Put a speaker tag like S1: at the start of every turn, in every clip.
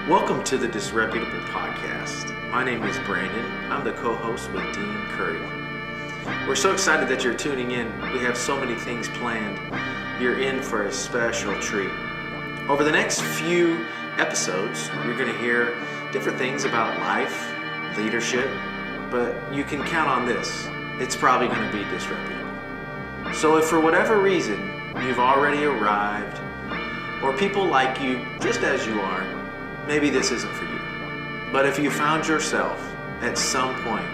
S1: Welcome to the Disreputable podcast. My name is Brandon. I'm the co-host with Dean Curry. We're so excited that you're tuning in. We have so many things planned. You're in for a special treat. Over the next few episodes, you're going to hear different things about life, leadership, but you can count on this. It's probably going to be disreputable. So if for whatever reason you've already arrived, or people like you just as you are, maybe this isn't for you. But if you found yourself at some point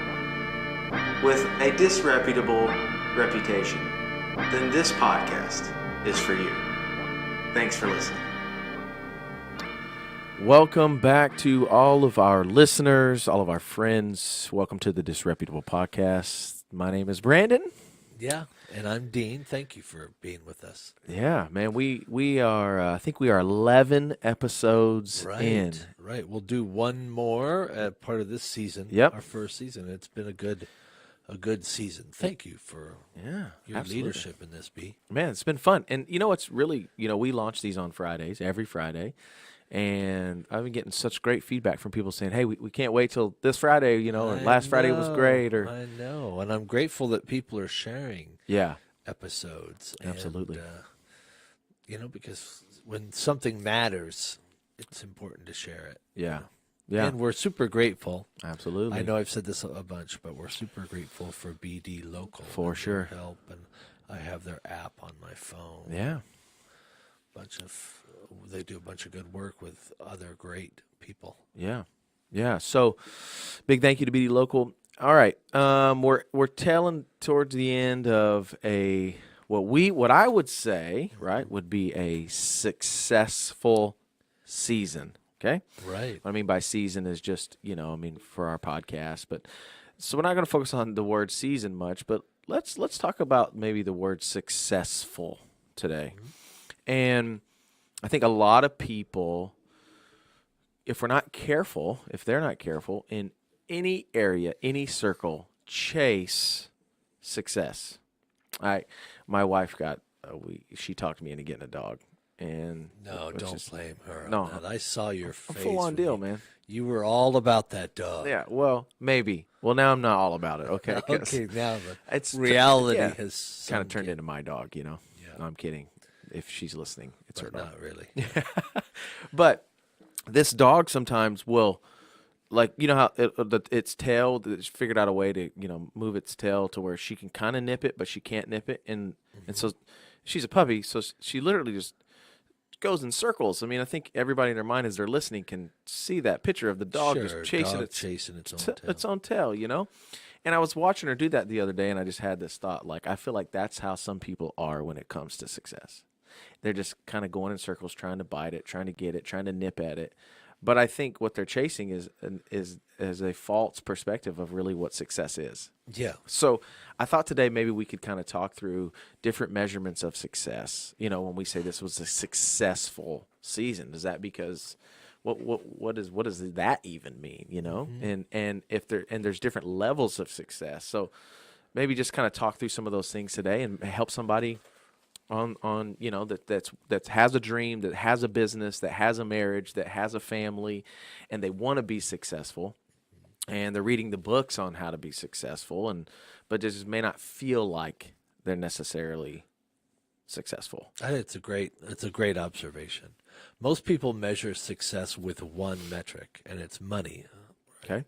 S1: with a disreputable reputation, then this podcast is for you. Thanks for listening.
S2: Welcome back to all of our listeners, all of our friends. Welcome to the Disreputable podcast. My name is Brandon.
S3: Yeah, and I'm Dean. Thank you for being with us.
S2: Yeah, man, we are. I think we are 11 episodes in.
S3: Right. We'll do one more part of this season.
S2: Yep.
S3: Our first season. It's been a good season. Thank you for your
S2: absolutely.
S3: leadership in this, B.
S2: Man, it's been fun. And you know what's really, we launch these on Fridays, every Friday. And I've been getting such great feedback from people saying, hey, we can't wait till this Friday, or last Friday was great. Or
S3: I know. And I'm grateful that people are sharing episodes.
S2: Absolutely.
S3: And, because when something matters, it's important to share it.
S2: Yeah.
S3: And we're super grateful.
S2: Absolutely.
S3: I know I've said this a bunch, but we're super grateful for BD Local.
S2: For sure.
S3: Their help, and I have their app on my phone.
S2: Yeah.
S3: They do a bunch of good work with other great people.
S2: Yeah. So, big thank you to BD Local. All right, we're telling towards the end of what I would say, right, would be a successful season. Okay.
S3: Right.
S2: What I mean by season is just for our podcast, but so we're not going to focus on the word season much, but let's talk about maybe the word successful today. Mm-hmm. And I think a lot of people, if they're not careful, in any area, any circle, chase success. My wife she talked me into getting a dog, and
S3: no, don't blame her.
S2: No,
S3: I saw your face.
S2: Full on deal, man.
S3: You were all about that dog.
S2: Yeah, well, maybe. Well, now I'm not all about it. Okay.
S3: Okay, now
S2: it's
S3: reality has
S2: kind of turned into my dog. Yeah. No, I'm kidding. If she's listening, it's
S3: but
S2: her dog.
S3: Not really.
S2: But this dog sometimes will, how its tail, it's figured out a way to, move its tail to where she can kind of nip it, but she can't nip it. And so she's a puppy, so she literally just goes in circles. I mean, I think everybody in their mind as they're listening can see that picture of the dog just chasing its own tail, And I was watching her do that the other day, and I just had this thought, I feel like that's how some people are when it comes to success. They're just kind of going in circles, trying to bite it, trying to get it, trying to nip at it. But I think what they're chasing is a false perspective of really what success is.
S3: Yeah.
S2: So I thought today maybe we could kind of talk through different measurements of success. When we say this was a successful season, is that because what does that even mean?
S3: Mm-hmm.
S2: And there's different levels of success. So maybe just kind of talk through some of those things today and help somebody on that has a dream, that has a business, that has a marriage, that has a family, and they want to be successful, and they're reading the books on how to be successful, but just may not feel like they're necessarily successful.
S3: I think it's a great observation. Most people measure success with one metric, and it's money. Right?
S2: Okay.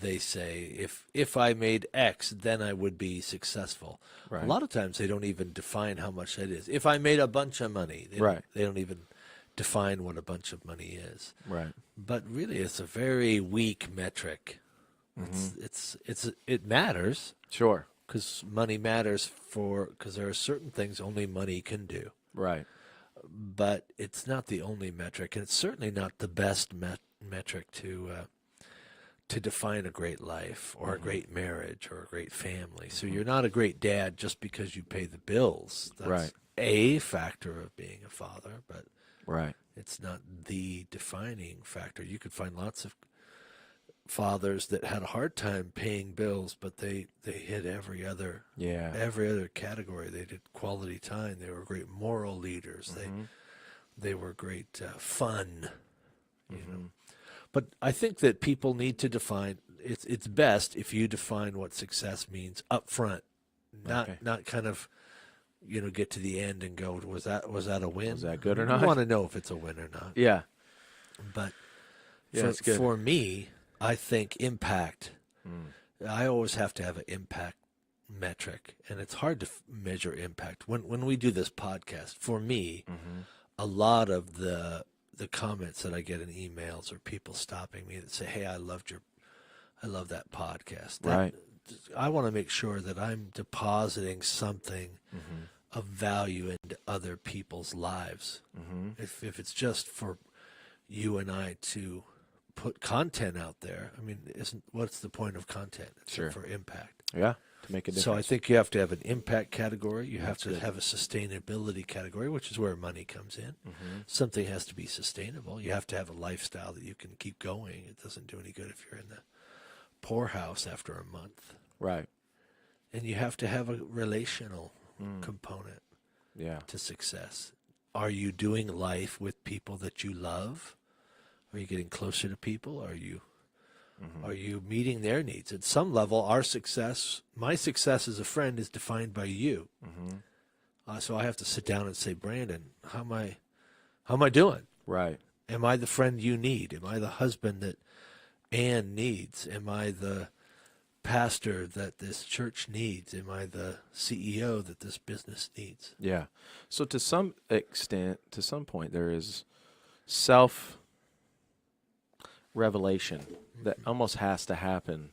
S3: They say, if I made X, then I would be successful.
S2: Right.
S3: A lot of times they don't even define how much that is. If I made a bunch of money, they don't even define what a bunch of money is.
S2: Right.
S3: But really, it's a very weak metric. Mm-hmm. It matters.
S2: Sure.
S3: Because money matters because there are certain things only money can do.
S2: Right.
S3: But it's not the only metric, and it's certainly not the best metric to define a great life or a great marriage or a great family. So you're not a great dad just because you pay the bills. That's a factor of being a father, but it's not the defining factor. You could find lots of fathers that had a hard time paying bills, but they hit every other category. They did quality time. They were great moral leaders. They were great fun. You know. But I think that people need to define. It's best if you define what success means up front, not kind of get to the end and go, was that a win?
S2: Was that good or
S3: You
S2: not?
S3: want to know if it's a win or not.
S2: Yeah.
S3: But
S2: That's good.
S3: for me, I think impact. I always have to have an impact metric, and it's hard to measure impact. When we do this podcast, for me, a lot of the comments that I get in emails or people stopping me that say, "Hey, I love that podcast."
S2: Right.
S3: I want to make sure that I'm depositing something of value into other people's lives. If it's just for you and I to put content out there, I mean, what's the point of content? It's for impact.
S2: Yeah. To make a difference.
S3: So I think you have to have an impact category. You have to have a sustainability category, which is where money comes in. Something has to be sustainable. You have to have a lifestyle that you can keep going. It doesn't do any good if you're in the poorhouse after a month.
S2: Right.
S3: And you have to have a relational component
S2: Yeah.
S3: to success. Are you doing life with people that you love? Are you getting closer to people? Are you meeting their needs? At some level, my success as a friend is defined by you. So I have to sit down and say, Brandon, how am I doing?
S2: Right.
S3: Am I the friend you need? Am I the husband that Ann needs? Am I the pastor that this church needs? Am I the CEO that this business needs?
S2: Yeah. So to some extent, to some point, there is self-revelation that almost has to happen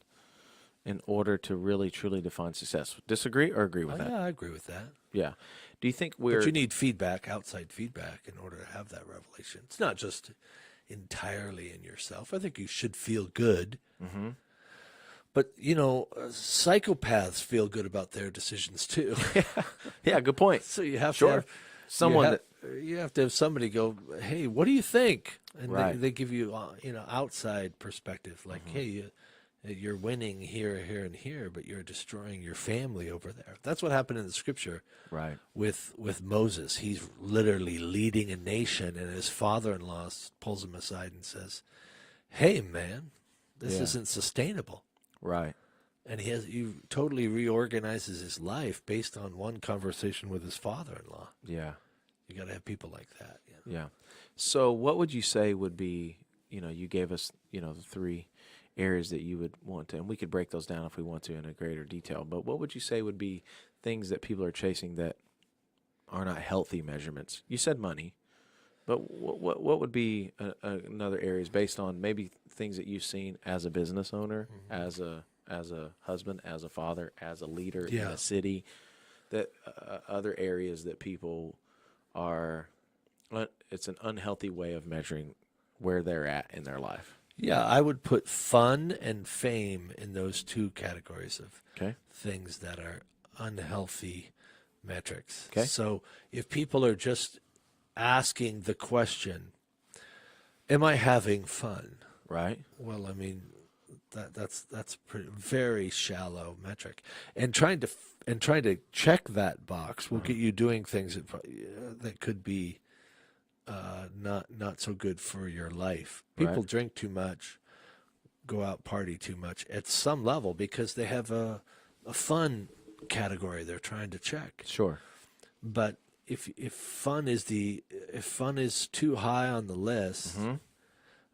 S2: in order to really, truly define success. Disagree or agree with that?
S3: Yeah, I agree with that.
S2: Yeah. Do you think
S3: But you need feedback, outside feedback, in order to have that revelation. It's not just entirely in yourself. I think you should feel good. But, psychopaths feel good about their decisions too.
S2: Yeah, good point.
S3: So you have
S2: Sure.
S3: to have
S2: Someone
S3: you have to have somebody go, hey, what do you think? And
S2: Right.
S3: they give you, outside perspective, like, hey, you're winning here, here, and here, but you're destroying your family over there. That's what happened in the scripture.
S2: Right.
S3: With Moses. He's literally leading a nation, and his father-in-law pulls him aside and says, hey, man, this isn't sustainable.
S2: Right.
S3: And he totally reorganizes his life based on one conversation with his father-in-law.
S2: Yeah.
S3: You got to have people like that.
S2: Yeah. So what would you say would be, you gave us, the 3 areas that you would want to, and we could break those down if we want to in a greater detail, but what would you say would be things that people are chasing that are not healthy measurements? You said money, but what would be another areas based on maybe things that you've seen as a business owner, as a husband, as a father, as a leader in a city, that other areas that people are, it's an unhealthy way of measuring where they're at in their life?
S3: Yeah, I would put fun and fame in those 2 categories of things that are unhealthy metrics.
S2: Okay.
S3: So if people are just asking the question, am I having fun?
S2: Right.
S3: Well, I mean, that's very shallow metric, and trying to check that box will get you doing things that could be not so good for your life. People drink too much, go out party too much at some level because they have a fun category they're trying to check.
S2: Sure.
S3: But if fun is too high on the list,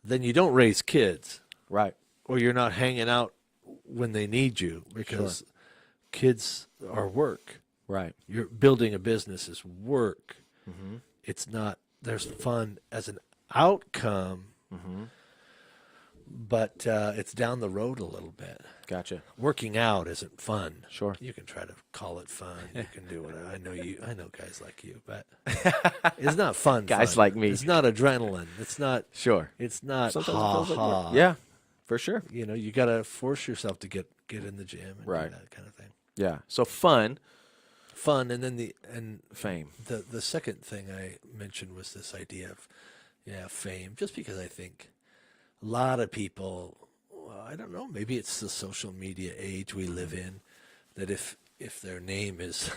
S3: then you don't raise kids.
S2: Right.
S3: Or you're not hanging out when they need you because kids are work.
S2: Right.
S3: You're building a business is work. It's not, there's fun as an outcome, but it's down the road a little bit.
S2: Gotcha.
S3: Working out isn't fun.
S2: Sure.
S3: You can try to call it fun. You can do whatever. I know guys like you, but it's not fun.
S2: Guys
S3: fun.
S2: like me.
S3: It's not adrenaline. It's not.
S2: Sure.
S3: It's not
S2: Sometimes it
S3: ha
S2: feels like
S3: ha.
S2: work. Yeah, for sure.
S3: You got to force yourself to get in the gym and do that kind of thing.
S2: Yeah. So fun,
S3: And then
S2: fame.
S3: The second thing I mentioned was this idea of fame. Just because I think a lot of people, I don't know, maybe it's the social media age we live in, that if their name is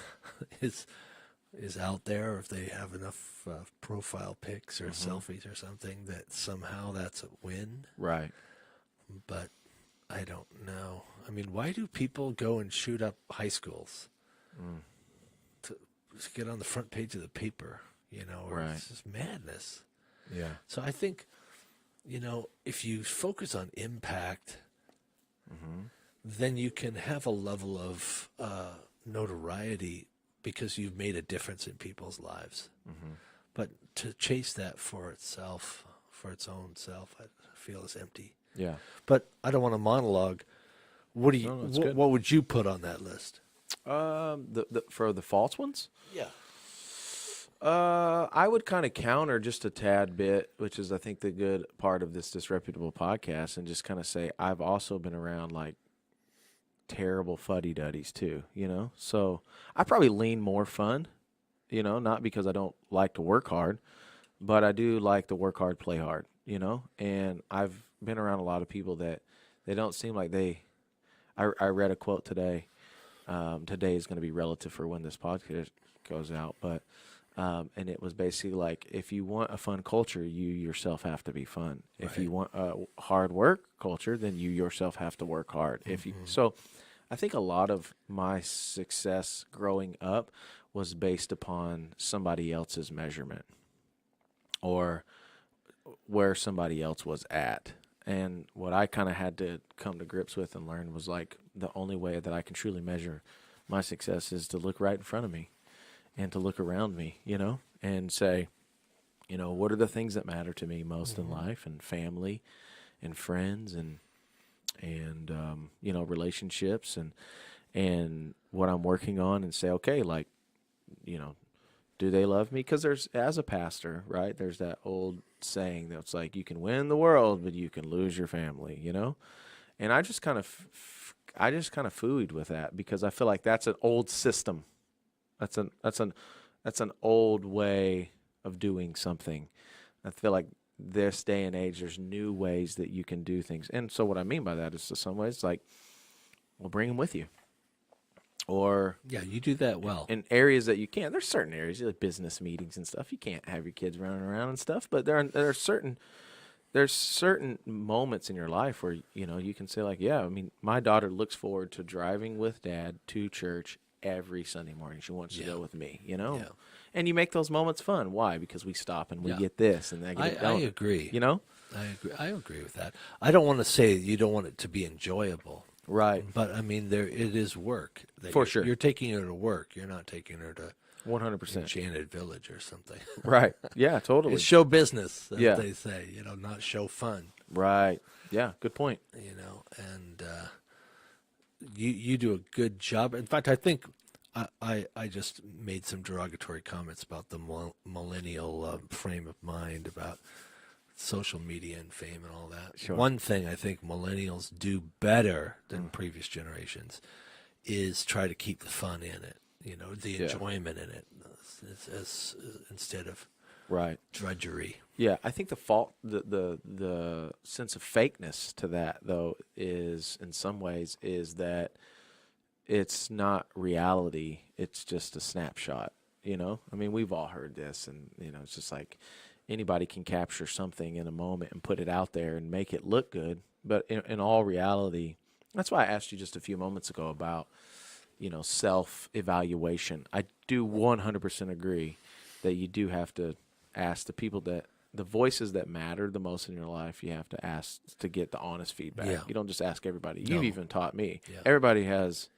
S3: is out there, or if they have enough profile pics or selfies or something, that somehow that's a win.
S2: Right.
S3: But I don't know. I mean, why do people go and shoot up high schools to get on the front page of the paper? Or
S2: Right.
S3: it's just madness.
S2: Yeah.
S3: So I think, if you focus on impact, then you can have a level of notoriety because you've made a difference in people's lives. But to chase that for itself, for its own self, I feel is empty.
S2: Yeah.
S3: But I don't want to monologue. What do you?
S2: No, that's good.
S3: What would you put on that list?
S2: For the false ones?
S3: Yeah.
S2: I would kind of counter just a tad bit, which is I think the good part of this Disreputable podcast, and just kind of say I've also been around like terrible fuddy-duddies too, So I probably lean more fun, not because I don't like to work hard, but I do like to work hard, play hard, And I've been around a lot of people that they don't seem like I read a quote today. Today is going to be relative for when this podcast goes out, but and it was basically like, if you want a fun culture, you yourself have to be fun. Right. If you want a hard work culture, then you yourself have to work hard. So I think a lot of my success growing up was based upon somebody else's measurement or where somebody else was at. And what I kind of had to come to grips with and learn was like the only way that I can truly measure my success is to look right in front of me and to look around me, and say, what are the things that matter to me most in life, and family and friends and relationships and what I'm working on, and say, okay, like, do they love me? Because as a pastor, right, there's that old saying that's like, you can win the world, but you can lose your family, And I just kind of fooeyed with that because I feel like that's an old system. That's an old way of doing something. I feel like this day and age, there's new ways that you can do things. And so what I mean by that is, in some ways, like, well, bring them with you. Or
S3: yeah, you do that well.
S2: In areas that you can't. There's certain areas, like business meetings and stuff. You can't have your kids running around and stuff. But there's certain moments in your life where you can say, like, yeah, I mean, my daughter looks forward to driving with Dad to church every Sunday morning. She wants to go with me, Yeah. And you make those moments fun. Why? Because we stop and we get this and that.
S3: I agree. I agree with that. I don't want to say you don't want it to be enjoyable.
S2: Right.
S3: But I mean, it is work.
S2: For sure.
S3: You're taking her to work. You're not taking her to
S2: 100%
S3: Enchanted Village or something.
S2: Right. Yeah, totally.
S3: It's show business, as
S2: Yeah.
S3: they say, not show fun.
S2: Right. Yeah, good point.
S3: And you do a good job. In fact, I think I just made some derogatory comments about the millennial frame of mind, about social media and fame and all that.
S2: Sure.
S3: One thing I think millennials do better than previous generations is try to keep the fun in it, the enjoyment in it, as instead of
S2: right
S3: drudgery.
S2: Yeah, I think the sense of fakeness to that, though, is in some ways is that it's not reality. It's just a snapshot. I mean, we've all heard this, and it's just like anybody can capture something in a moment and put it out there and make it look good. But in all reality, that's why I asked you just a few moments ago about self-evaluation. I do 100% agree that you do have to ask the voices that matter the most in your life. You have to ask to get the honest feedback.
S3: Yeah.
S2: You don't just ask everybody.
S3: No.
S2: You've even taught me.
S3: Yeah.
S2: Everybody has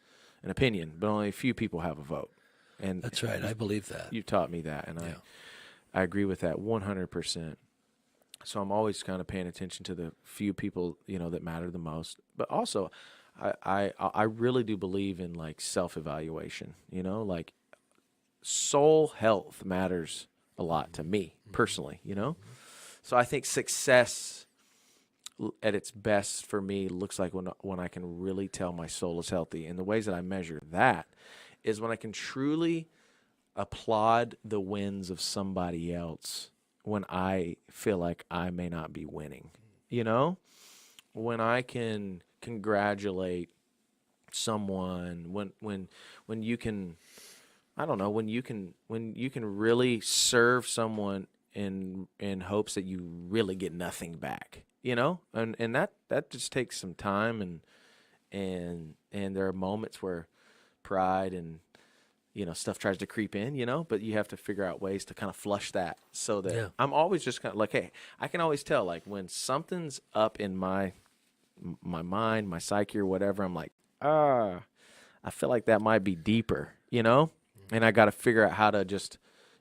S2: an opinion, but only a few people have a vote. And
S3: That's right. I believe that.
S2: You taught me that, and I agree with that 100%. So I'm always kind of paying attention to the few people that matter the most. But also, I really do believe in like self-evaluation. Like soul health matters a lot to me personally. So I think success at its best for me looks like when I can really tell my soul is healthy. And the ways that I measure that is when I can truly applaud the wins of somebody else when I feel like I may not be winning. When I can congratulate someone, when you can I don't know, when you can really serve someone in hopes that you really get nothing back, and that just takes some time, and there are moments where pride and stuff tries to creep in, but you have to figure out ways to kind of flush that, so that I'm always just kind of like, hey, I can always tell, like, when something's up in my mind, my psyche or whatever, I'm like, I feel like that might be deeper, and I got to figure out how to just,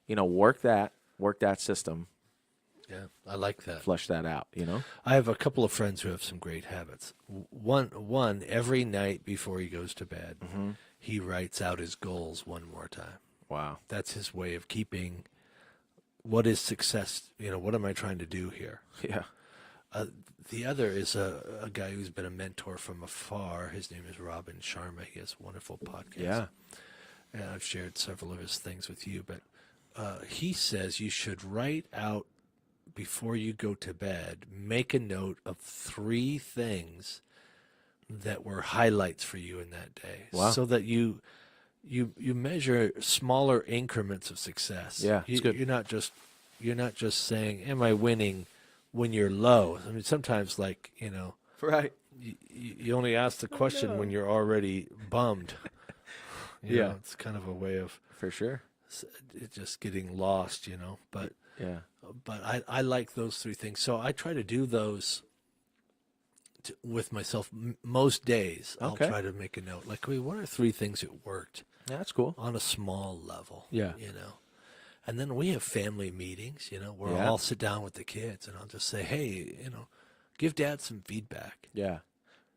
S2: work that system,
S3: Yeah, I like that.
S2: flush that out,
S3: I have a couple of friends who have some great habits. One every night before he goes to bed, he writes out his goals one more time.
S2: Wow.
S3: That's his way of keeping what is success. What am I trying to do here?
S2: Yeah.
S3: The other is a guy who's been a mentor from afar. His name is Robin Sharma. He has a wonderful podcast.
S2: Yeah.
S3: And I've shared several of his things with you, but he says you should write out before you go to bed, make a note of 3 things that were highlights for you in that day.
S2: Wow.
S3: So that you measure smaller increments of success.
S2: Yeah, it's good.
S3: You're not just saying, am I winning when you're low? I mean, sometimes, like,
S2: Right.
S3: you only ask the question when you're already bummed.
S2: Yeah.
S3: It's kind of a way of
S2: For sure.
S3: just getting lost, but
S2: Yeah.
S3: I like those 3 things. So I try to do those with myself most days.
S2: Okay.
S3: I'll try to make a note. Like, wait, what are 3 things that worked
S2: Yeah, that's cool.
S3: on a small level?
S2: Yeah.
S3: And then we have family meetings, where
S2: Yeah.
S3: I'll sit down with the kids and I'll just say, hey, give Dad some feedback.
S2: Yeah.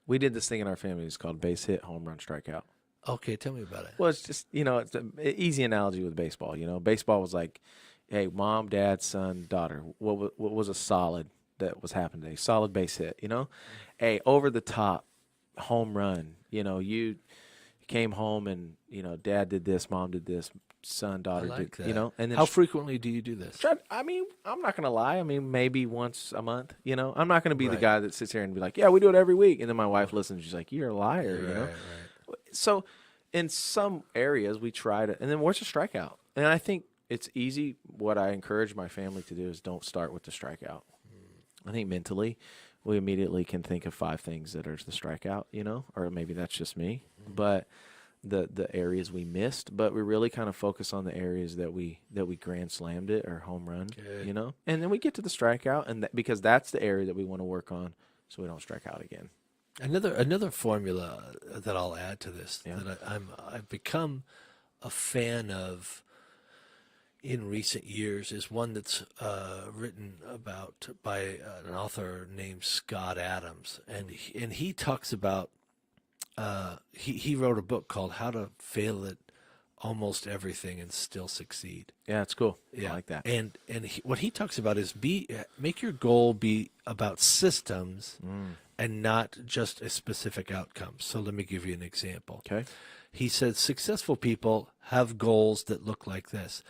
S2: We did this thing in our family. It's called base hit, home run, strikeout.
S3: Okay, tell me about it.
S2: Well, it's just, it's an easy analogy with baseball. Baseball was like, hey, mom, dad, son, daughter, what was a solid that was happening today? Solid base hit, Hey, over the top home run, you came home and, dad did this, mom did this, son, daughter
S3: I like
S2: did,
S3: that.
S2: and then
S3: How frequently do you do this?
S2: I mean, I'm not going to lie. I mean, maybe once a month, I'm not going to be the
S3: Right.
S2: guy that sits here and be like, yeah, we do it every week. And then my wife listens. She's like, you're a liar,
S3: Right.
S2: So in some areas we try to, and then what's a strikeout? And I think it's easy. What I encourage my family to do is don't start with the strikeout. I think mentally we immediately can think of 5 things that are the strikeout, or maybe that's just me, but the areas we missed, but we really kind of focus on the areas that we grand slammed it or home run,
S3: Good.
S2: and then we get to the strikeout, and because that's the area that we want to work on so we don't strike out again.
S3: Another formula that I'll add to this
S2: Yeah.
S3: that I've become a fan of in recent years is one that's written about by an author named Scott Adams, and he talks about he wrote a book called How to Fail at Almost Everything and Still Succeed.
S2: Yeah, it's cool.
S3: Yeah.
S2: I like that.
S3: And what he talks about is make your goal be about systems and not just a specific outcome. So let me give you an example.
S2: Okay.
S3: He says successful people have goals that look like this.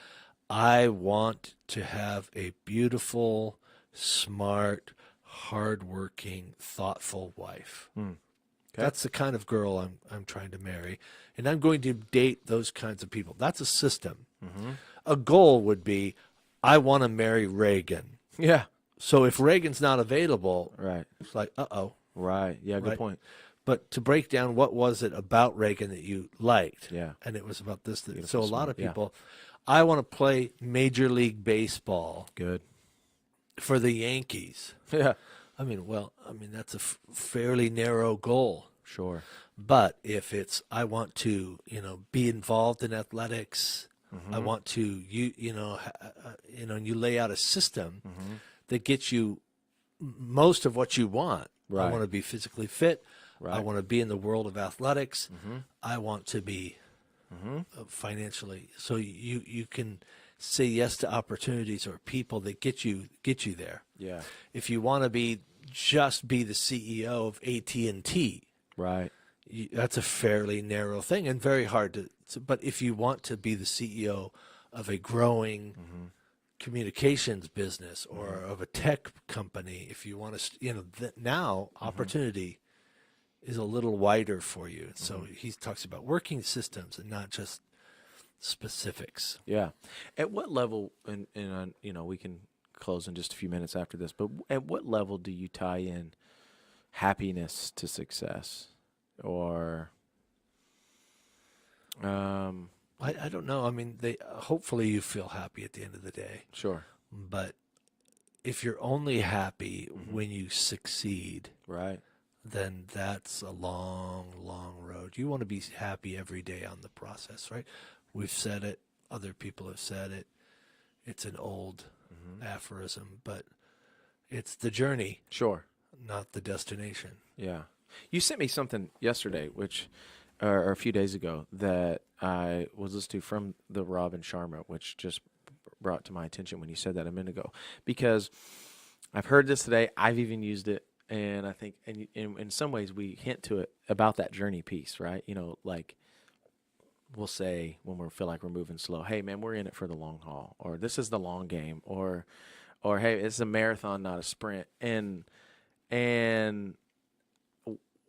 S3: I want to have a beautiful, smart, hardworking, thoughtful wife.
S2: Okay.
S3: That's the kind of girl I'm trying to marry, and I'm going to date those kinds of people. That's a system. A goal would be, I want to marry Reagan.
S2: Yeah.
S3: So if Reagan's not available,
S2: Right.
S3: it's like, uh-oh.
S2: Right. Yeah. Good
S3: Right.
S2: point.
S3: But to break down, what was it about Reagan that you liked?
S2: Yeah.
S3: And it was about this. So a
S2: Beautiful,
S3: lot of
S2: smart, yeah.
S3: people, I want to play Major League Baseball
S2: Good.
S3: for the Yankees.
S2: Yeah.
S3: That's a fairly narrow goal.
S2: Sure.
S3: But if it's, I want to, be involved in athletics, I want to, and you lay out a system that gets you most of what you want. I
S2: Right.
S3: want to be physically fit. I
S2: Right.
S3: want to be in the world of athletics. I want to be financially. So you can say yes to opportunities or people that get you there.
S2: Yeah.
S3: If you want to be the CEO of AT&T,
S2: Right.
S3: that's a fairly narrow thing and very hard to. But if you want to be the CEO of a growing communications business or of a tech company, if you want to, now opportunity is a little wider for you. So he talks about working systems and not just specifics.
S2: Yeah. At what level, and we can close in just a few minutes after this, but at what level do you tie in happiness to success? Or,
S3: I don't know. I mean, hopefully you feel happy at the end of the day.
S2: sure.
S3: But if you're only happy when you succeed,
S2: Right.
S3: then that's a long, long road. You want to be happy every day on the process, right? We've said it. Other people have said it. It's an old aphorism, but it's the journey,
S2: Sure.
S3: not the destination.
S2: Yeah. You sent me something yesterday, or a few days ago, that I was listening to from the Robin Sharma, which just brought to my attention when you said that a minute ago. Because I've heard this today. I've even used it. And I think in some ways we hint to it about that journey piece, right? Like we'll say when we feel like we're moving slow, hey, man, we're in it for the long haul. Or this is the long game. Or hey, it's a marathon, not a sprint. And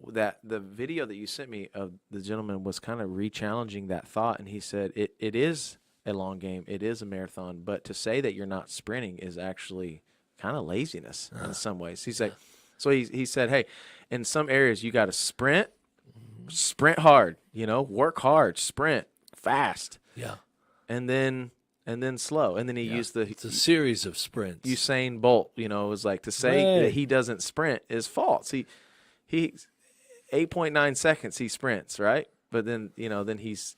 S2: that the video that you sent me of the gentleman was kind of re-challenging that thought, and he said it is a long game, it is a marathon, but to say that you're not sprinting is actually kind of laziness in some ways. He's like, so he said, hey, in some areas you got to sprint hard, work hard, sprint fast,
S3: Yeah.
S2: and then slow, and then he used
S3: It's a series of sprints.
S2: Usain Bolt, it was like to say that he doesn't sprint is false. He 8.9 seconds he sprints, right? But then he's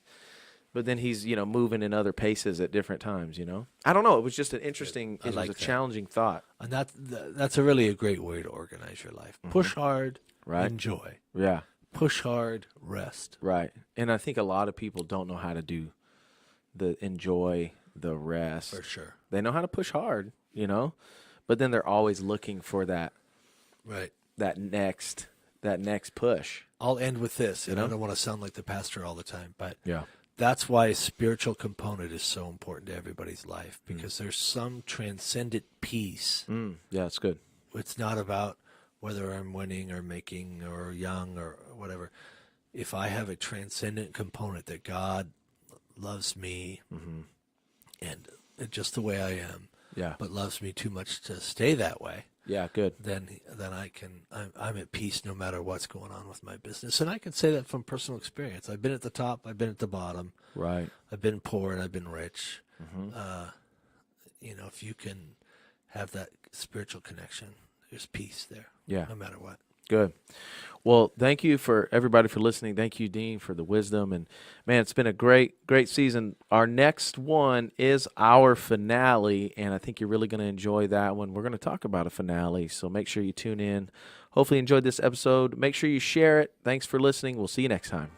S2: moving in other paces at different times, I don't know. It was just an interesting, it was a challenging thought.
S3: And that's a really a great way to organize your life. Push hard,
S2: Right.
S3: enjoy.
S2: Yeah.
S3: Push hard, rest.
S2: Right. And I think a lot of people don't know how to do the enjoy, the rest.
S3: For sure.
S2: They know how to push hard, but then they're always looking for that
S3: Right.
S2: that next push.
S3: I'll end with this, and
S2: You know?
S3: I don't want to sound like the pastor all the time, but
S2: Yeah.
S3: that's why a spiritual component is so important to everybody's life, because there's some transcendent peace.
S2: Yeah, it's good.
S3: It's not about whether I'm winning or making or young or whatever. If I have a transcendent component that God loves me and just the way I am,
S2: Yeah.
S3: but loves me too much to stay that way,
S2: Yeah, good.
S3: then I'm at peace no matter what's going on with my business. And I can say that from personal experience. I've been at the top, I've been at the bottom,
S2: Right.
S3: I've been poor, and I've been rich. If you can have that spiritual connection, there's peace there.
S2: Yeah.
S3: No matter what.
S2: Good. Well, thank you for everybody for listening. Thank you, Dean, for the wisdom. And man, it's been a great season. Our next one is our finale, and I think you're really going to enjoy that one. We're going to talk about a finale, so make sure you tune in. Hopefully you enjoyed this episode. Make sure you share it. Thanks for listening. We'll see you next time.